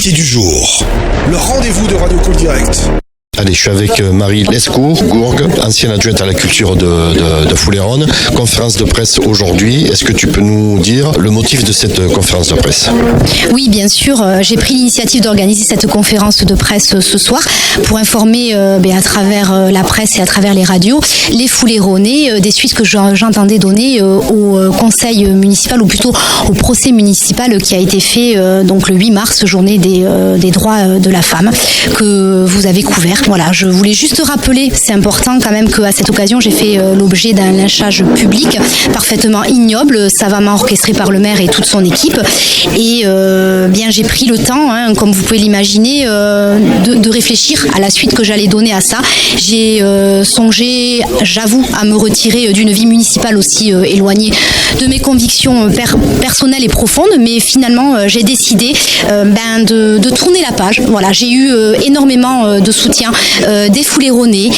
l'invité du jour. Le rendez-vous de Radio Call Direct. Allez, je suis avec Marie Lescourt, Gourgue, ancienne adjointe à la culture de Foulayronnes. Conférence de presse aujourd'hui. Est-ce que tu peux nous dire le motif de cette conférence de presse ? Oui, bien sûr. J'ai pris l'initiative d'organiser cette conférence de presse ce soir pour informer à travers la presse et à travers les radios les Foulayronais des suites que j'entendais donner au conseil municipal, ou plutôt au procès municipal qui a été fait donc le 8 mars, journée des droits de la femme, que vous avez couvert. Voilà, je voulais juste rappeler, c'est important quand même qu'à cette occasion, j'ai fait l'objet d'un lynchage public parfaitement ignoble, savamment orchestré par le maire et toute son équipe. Et bien, j'ai pris le temps, comme vous pouvez l'imaginer, de réfléchir à la suite que j'allais donner à ça. J'ai songé, j'avoue, à me retirer d'une vie municipale aussi éloignée de mes convictions personnelles et profondes, mais finalement, j'ai décidé de tourner la page. Voilà, j'ai eu énormément de soutien des Foulayronais,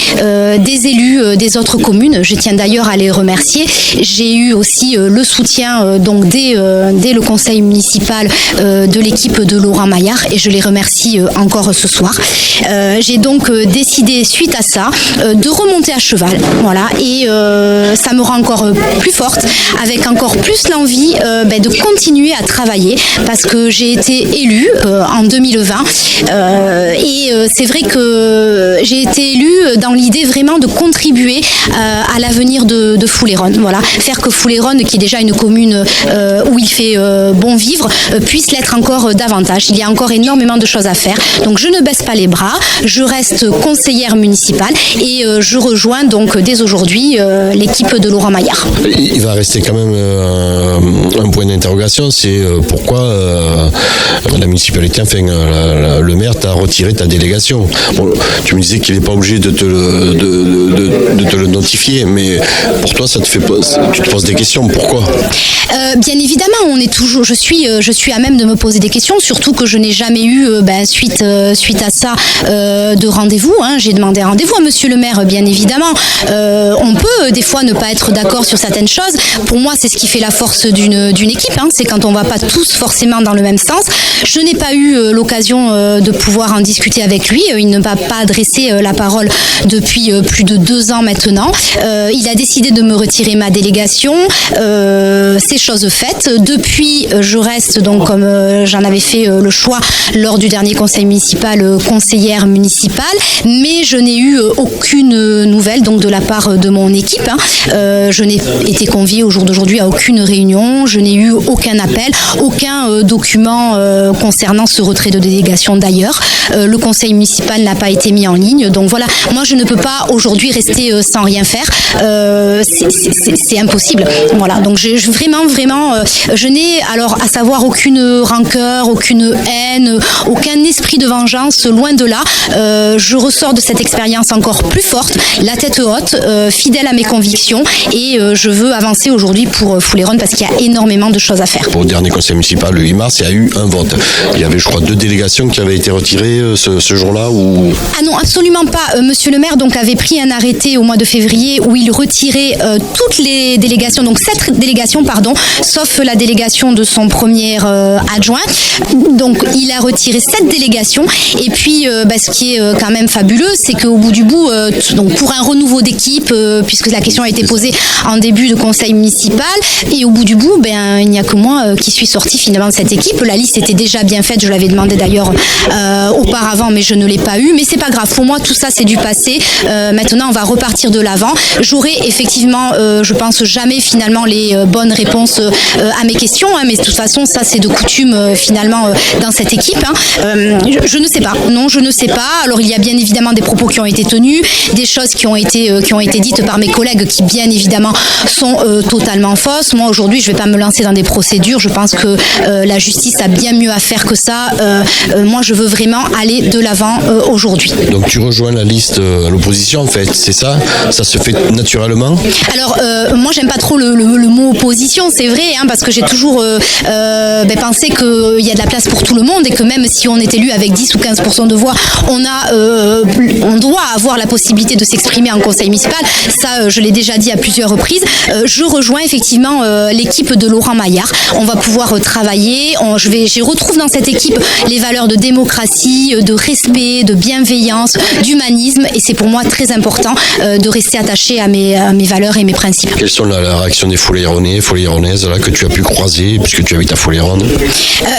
des élus des autres communes. Je tiens d'ailleurs à les remercier. J'ai eu aussi le soutien donc dès le conseil municipal de l'équipe de Laurent Maillard, et je les remercie encore ce soir. J'ai donc décidé, suite à ça, de remonter à cheval. Voilà, et ça me rend encore plus forte, avec encore plus l'envie de continuer à travailler, parce que j'ai été élue en 2020 et c'est vrai que j'ai été élue dans l'idée vraiment de contribuer à l'avenir de Foulayronnes. Voilà, faire que Foulayronnes, qui est déjà une commune où il fait bon vivre, puisse l'être encore davantage. Il y a encore énormément de choses à faire. Donc je ne baisse pas les bras, je reste conseillère municipale et je rejoins donc dès aujourd'hui l'équipe de Laurent Maillard. Il va rester quand même un point d'interrogation, c'est pourquoi la municipalité, enfin le maire t'a retiré ta délégation. Bon, tu me disais qu'il n'est pas obligé de te le notifier, mais pour toi, tu te poses des questions. Pourquoi ? Bien évidemment, je suis à même de me poser des questions, surtout que je n'ai jamais eu, suite à ça, de rendez-vous. J'ai demandé un rendez-vous à monsieur le maire, bien évidemment. On peut des fois ne pas être d'accord sur certaines choses. Pour moi, c'est ce qui fait la force d'une équipe. C'est quand on ne va pas tous forcément dans le même sens. Je n'ai pas eu l'occasion de pouvoir en discuter avec lui. Il ne m'a pas adressé la parole depuis plus de 2 ans maintenant. Il a décidé de me retirer ma délégation. C'est chose faite. Depuis, je reste donc, comme j'en avais fait le choix lors du dernier conseil municipal, conseillère municipale, mais je n'ai eu aucune nouvelle donc de la part de mon équipe. Je n'ai été conviée au jour d'aujourd'hui à aucune réunion. Je n'ai eu aucun appel, aucun document concernant ce retrait de délégation d'ailleurs. Le conseil municipal n'a pas été mis en ligne. Donc voilà, moi je ne peux pas aujourd'hui rester sans rien faire. C'est impossible. Voilà, donc je n'ai alors à savoir aucune rancœur, aucune haine, aucun esprit de vengeance, loin de là. Je ressors de cette expérience encore plus forte, la tête haute, fidèle à mes convictions, et je veux avancer aujourd'hui pour Foulayronnes parce qu'il y a énormément de choses à faire. Au dernier conseil municipal, le 8 mars, il y a eu un vote. Il y avait, je crois, 2 délégations qui avaient été retirées ce jour-là ou... Ah non, absolument pas. Monsieur le maire donc avait pris un arrêté au mois de février où il retirait toutes les délégations, donc 7 délégations, sauf la délégation de son premier adjoint. Donc il a retiré 7 délégations. Et puis ce qui est quand même fabuleux, c'est qu'au bout du bout, donc pour un renouveau d'équipe, puisque la question a été posée en début de conseil municipal, et au bout du bout, il n'y a que moi qui suis sortie finalement de cette équipe. La liste était déjà bien faite, je l'avais demandé d'ailleurs auparavant, mais je ne l'ai pas eu. Mais c'est pas grave, pour moi tout ça c'est du passé. Maintenant on va repartir de l'avant. J'aurai effectivement, je pense jamais finalement les bonnes réponses à mes questions, mais de toute façon ça c'est de coutume finalement dans cette équipe. Je ne sais pas, non je ne sais pas. Alors il y a bien évidemment des propos qui ont été tenus, des choses qui ont été dites par mes collègues qui bien évidemment sont totalement fausses. Moi aujourd'hui je ne vais pas me lancer dans des procédures, je pense que la justice a bien mieux à faire que ça. Moi je veux vraiment aller de l'avant aujourd'hui. Donc tu rejoins la liste à l'opposition en fait, c'est ça? Ça se fait naturellement? Alors moi j'aime pas trop le mot opposition, c'est vrai, parce que j'ai toujours pensé qu'il y a de la place pour tout le monde et que même si on est élu avec 10 ou 15% de voix, on doit avoir la possibilité de s'exprimer en conseil municipal. Ça, je l'ai déjà dit à plusieurs reprises. Je rejoins effectivement l'équipe de Laurent Maillard. On va pouvoir travailler. Je retrouve dans cette équipe les valeurs de démocratie, de respect, de bienveillance, d'humanisme, et c'est pour moi très important de rester attaché à mes valeurs et mes principes. Quelles sont la réaction des Fouleyronnais, Fouleyronnaises là, que tu as pu croiser puisque tu habites à Fouleironne?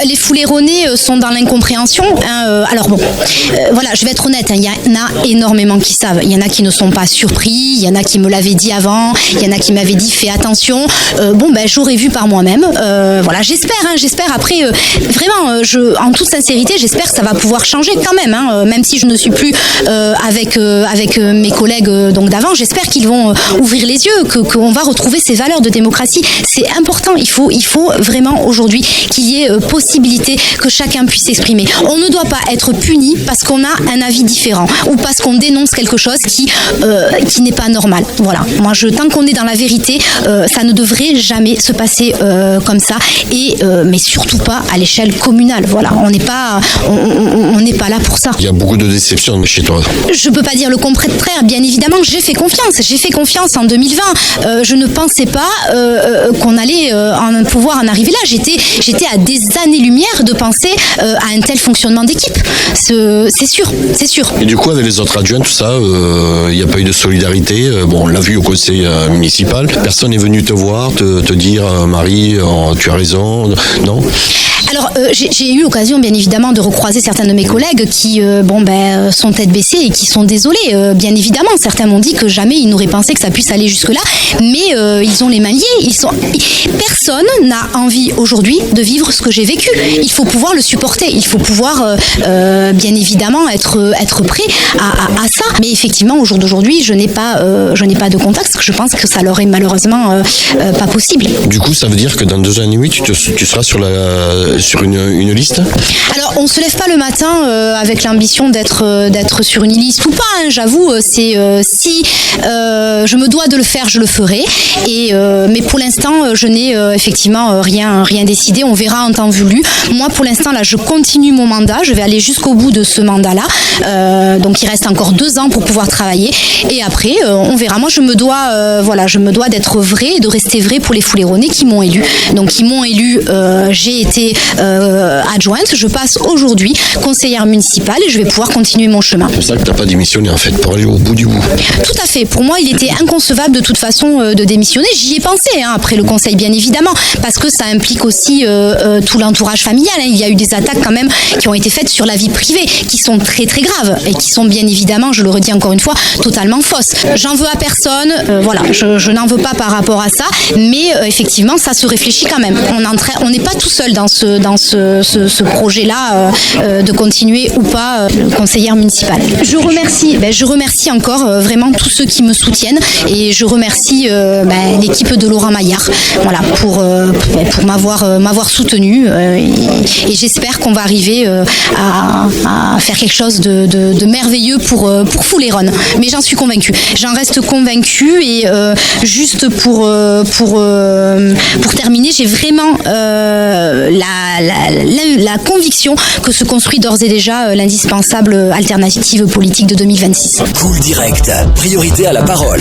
Les Fouleyronnais sont dans l'incompréhension. Alors bon, voilà, je vais être honnête, il y en a énormément qui savent. Il y en a qui ne sont pas surpris, il y en a qui me l'avaient dit avant, il y en a qui m'avaient dit fais attention. J'aurais vu par moi-même. Voilà, j'espère après, vraiment, en toute sincérité, j'espère que ça va pouvoir changer quand même, même si je ne suis plus avec mes collègues d'avant, j'espère qu'ils vont ouvrir les yeux, qu'on va retrouver ces valeurs de démocratie. C'est important, il faut vraiment aujourd'hui qu'il y ait possibilité que chacun puisse s'exprimer. On ne doit pas être puni parce qu'on a un avis différent ou parce qu'on dénonce quelque chose qui n'est pas normal. Voilà, moi tant qu'on est dans la vérité, ça ne devrait jamais se passer comme ça, mais surtout pas à l'échelle communale. Voilà, on n'est pas là pour ça. Il y a beaucoup de déceptions chez toi. Je peux pas dire le contraire, bien évidemment. J'ai fait confiance en 2020. Je ne pensais pas qu'on allait pouvoir en arriver là. J'étais à des années-lumière de penser à un tel fonctionnement d'équipe. C'est sûr. Et du coup, avec les autres adjoints, tout ça, il n'y a pas eu de solidarité. On l'a vu au conseil municipal. Personne n'est venu te voir, te dire Marie, tu as raison. Non? Alors, j'ai eu l'occasion, bien évidemment, de recroiser certains de mes collègues qui sont tête baissée et qui sont désolés. Bien évidemment, certains m'ont dit que jamais ils n'auraient pensé que ça puisse aller jusque-là, mais ils ont les mains liées. Personne n'a envie aujourd'hui de vivre ce que j'ai vécu. Il faut pouvoir le supporter. Il faut pouvoir, bien évidemment, être prêt à ça. Mais effectivement, au jour d'aujourd'hui, je n'ai pas de contact, parce que je pense que ça leur est malheureusement pas possible. Du coup, ça veut dire que dans 2 ans et demi, tu seras sur une liste? Alors, on se lève pas le matin avec l'ambition d'être sur une liste ou pas, j'avoue. Si je me dois de le faire, je le ferai. Mais pour l'instant, je n'ai effectivement rien décidé. On verra en temps voulu. Moi, pour l'instant, là, je continue mon mandat. Je vais aller jusqu'au bout de ce mandat-là. Donc, il reste encore 2 ans pour pouvoir travailler. Et après, on verra. Moi, je me dois d'être vrai et de rester vrai pour les Fouleyronnais qui m'ont élu. Donc, ils m'ont élu. J'ai été adjointe. Je passe aujourd'hui conseillère municipale et je vais pouvoir continuer mon chemin. C'est pour ça que tu n'as pas démissionné en fait, pour aller au bout du bout. Tout à fait. Pour moi, il était inconcevable de toute façon de démissionner. J'y ai pensé après le conseil, bien évidemment, parce que ça implique aussi tout l'entourage familial. Il y a eu des attaques quand même qui ont été faites sur la vie privée, qui sont très très graves et qui sont bien évidemment, je le redis encore une fois, totalement fausses. J'en veux à personne. Voilà, je n'en veux pas par rapport à ça, mais effectivement, ça se réfléchit quand même. On n'est pas tout seul dans ce projet-là de continuer ou pas conseillère municipale. Je remercie encore vraiment tous ceux qui me soutiennent et je remercie l'équipe de Laurent Maillard, voilà, pour m'avoir soutenu et j'espère qu'on va arriver à faire quelque chose de merveilleux pour Fouleironne. Mais j'en suis convaincue. J'en reste convaincue et juste pour terminer, j'ai vraiment la conviction que se construit d'ores et déjà l'indispensable alternative politique de 2026. Cool Direct, priorité à la parole.